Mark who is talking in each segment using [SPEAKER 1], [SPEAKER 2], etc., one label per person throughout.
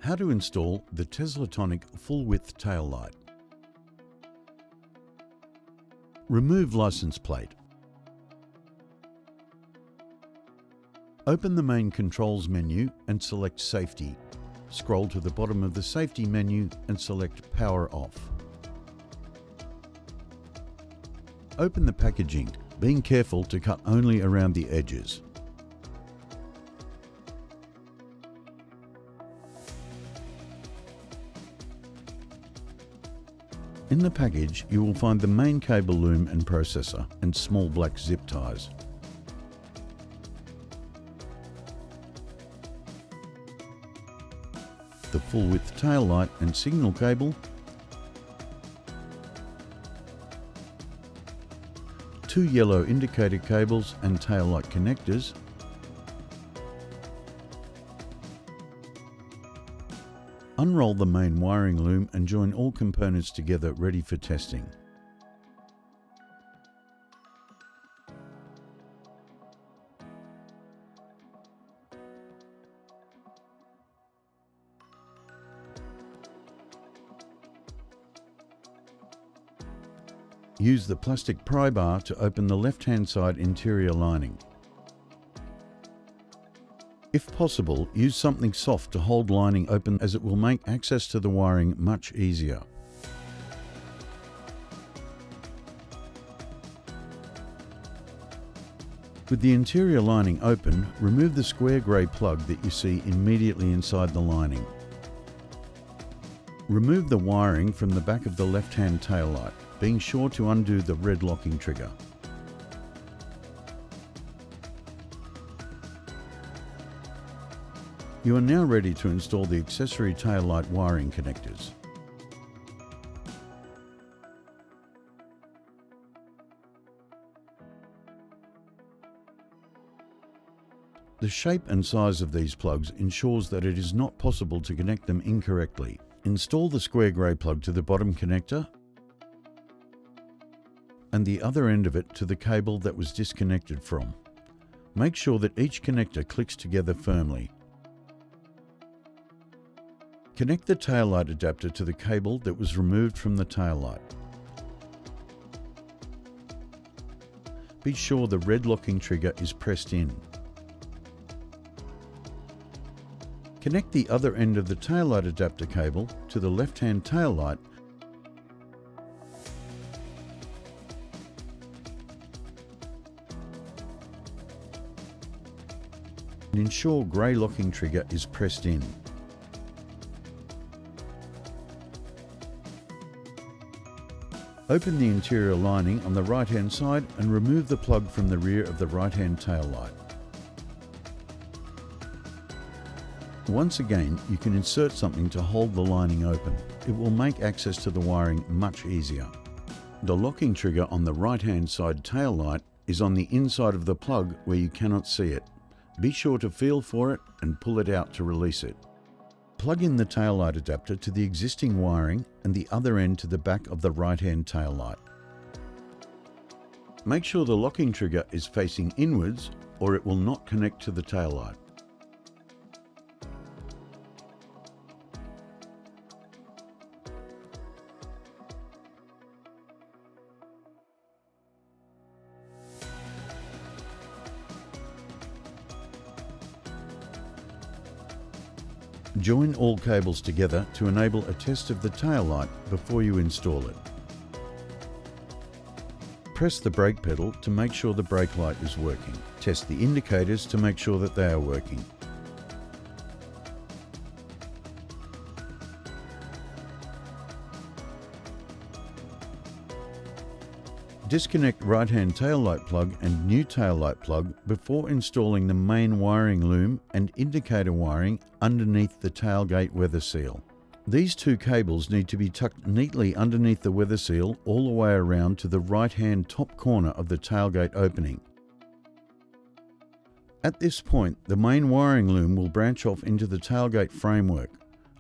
[SPEAKER 1] How to install the TesLaTonIc full-width tail light. Remove license plate. Open the main controls menu and select Safety. Scroll to the bottom of the Safety menu and select Power Off. Open the packaging, being careful to cut only around the edges. In the package, you will find the main cable loom and processor and small black zip ties. The full-width tail light and signal cable, 2 yellow indicator cables and tail light connectors, unroll the main wiring loom and join all components together ready for testing. Use the plastic pry bar to open the left-hand side interior lining. If possible, use something soft to hold lining open as it will make access to the wiring much easier. With the interior lining open, remove the square grey plug that you see immediately inside the lining. Remove the wiring from the back of the left-hand tail light, being sure to undo the red locking trigger. You are now ready to install the accessory tail light wiring connectors. The shape and size of these plugs ensures that it is not possible to connect them incorrectly. Install the square grey plug to the bottom connector and the other end of it to the cable that was disconnected from. Make sure that each connector clicks together firmly. Connect the tail light adapter to the cable that was removed from the tail light. Be sure the red locking trigger is pressed in. Connect the other end of the tail light adapter cable to the left-hand tail light and ensure grey locking trigger is pressed in. Open the interior lining on the right-hand side and remove the plug from the rear of the right-hand tail light. Once again, you can insert something to hold the lining open. It will make access to the wiring much easier. The locking trigger on the right-hand side tail light is on the inside of the plug where you cannot see it. Be sure to feel for it and pull it out to release it. Plug in the tail light adapter to the existing wiring and the other end to the back of the right-hand tail light. Make sure the locking trigger is facing inwards or it will not connect to the tail light. Join all cables together to enable a test of the tail light before you install it. Press the brake pedal to make sure the brake light is working. Test the indicators to make sure that they are working. Disconnect right-hand tail light plug and new tail light plug before installing the main wiring loom and indicator wiring underneath the tailgate weather seal. These two cables need to be tucked neatly underneath the weather seal all the way around to the right-hand top corner of the tailgate opening. At this point, the main wiring loom will branch off into the tailgate framework.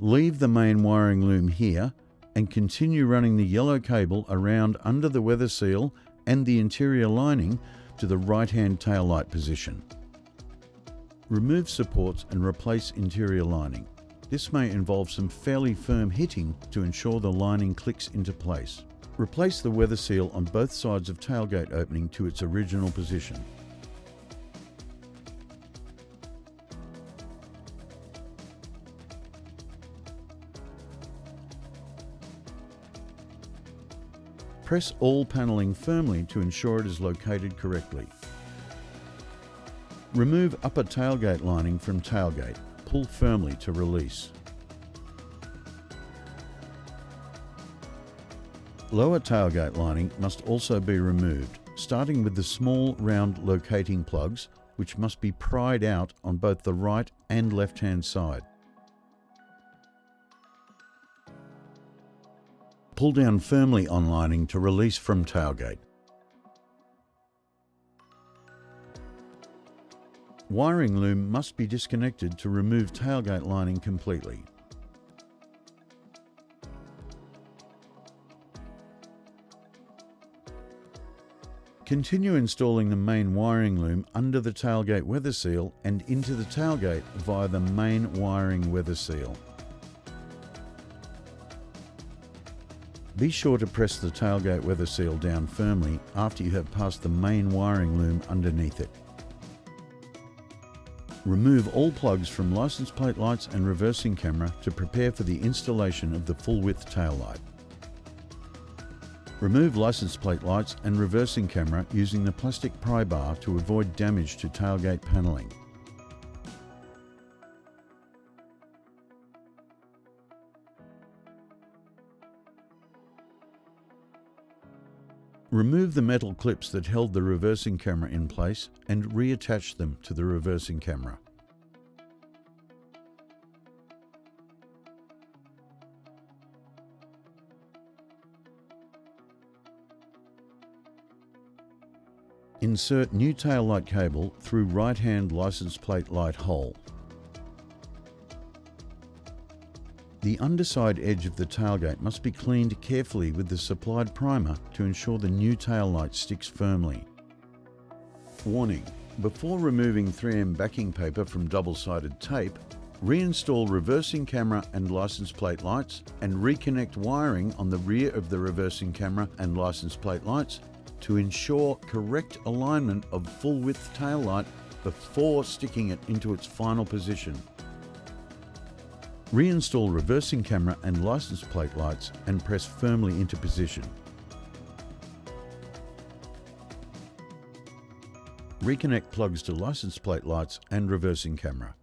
[SPEAKER 1] Leave the main wiring loom here and continue running the yellow cable around under the weather seal and the interior lining to the right-hand tail light position. Remove supports and replace interior lining. This may involve some fairly firm hitting to ensure the lining clicks into place. Replace the weather seal on both sides of tailgate opening to its original position. Press all panelling firmly to ensure it is located correctly. Remove upper tailgate lining from tailgate. Pull firmly to release. Lower tailgate lining must also be removed, starting with the small round locating plugs, which must be pried out on both the right and left-hand side. Pull down firmly on lining to release from tailgate. Wiring loom must be disconnected to remove tailgate lining completely. Continue installing the main wiring loom under the tailgate weather seal and into the tailgate via the main wiring weather seal. Be sure to press the tailgate weather seal down firmly after you have passed the main wiring loom underneath it. Remove all plugs from license plate lights and reversing camera to prepare for the installation of the full-width tail light. Remove license plate lights and reversing camera using the plastic pry bar to avoid damage to tailgate panelling. Remove the metal clips that held the reversing camera in place and reattach them to the reversing camera. Insert new tail light cable through right-hand license plate light hole. The underside edge of the tailgate must be cleaned carefully with the supplied primer to ensure the new tail light sticks firmly. Warning: before removing 3M backing paper from double-sided tape, reinstall reversing camera and license plate lights and reconnect wiring on the rear of the reversing camera and license plate lights to ensure correct alignment of full-width tail light before sticking it into its final position. Reinstall reversing camera and license plate lights and press firmly into position. Reconnect plugs to license plate lights and reversing camera.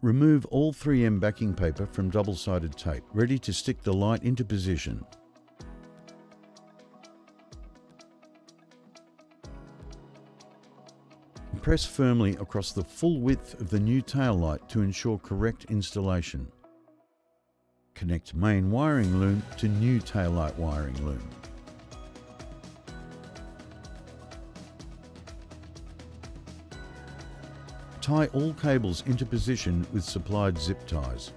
[SPEAKER 1] Remove all 3M backing paper from double-sided tape, ready to stick the light into position. Press firmly across the full width of the new tail light to ensure correct installation. Connect main wiring loom to new tail light wiring loom. Tie all cables into position with supplied zip ties.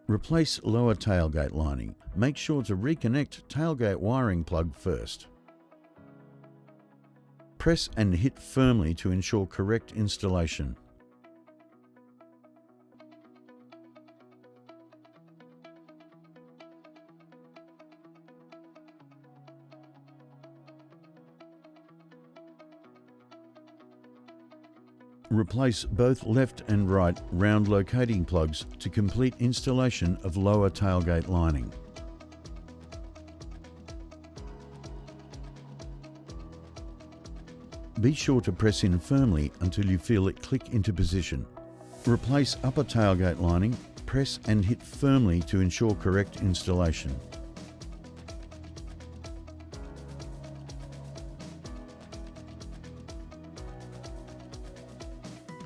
[SPEAKER 1] Replace lower tailgate lining. Make sure to reconnect tailgate wiring plug first. Press and hit firmly to ensure correct installation. Replace both left and right round locating plugs to complete installation of lower tailgate lining. Be sure to press in firmly until you feel it click into position. Replace upper tailgate lining, press and hit firmly to ensure correct installation.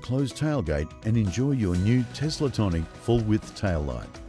[SPEAKER 1] Close tailgate and enjoy your new TesLaTonIc full-width tail light.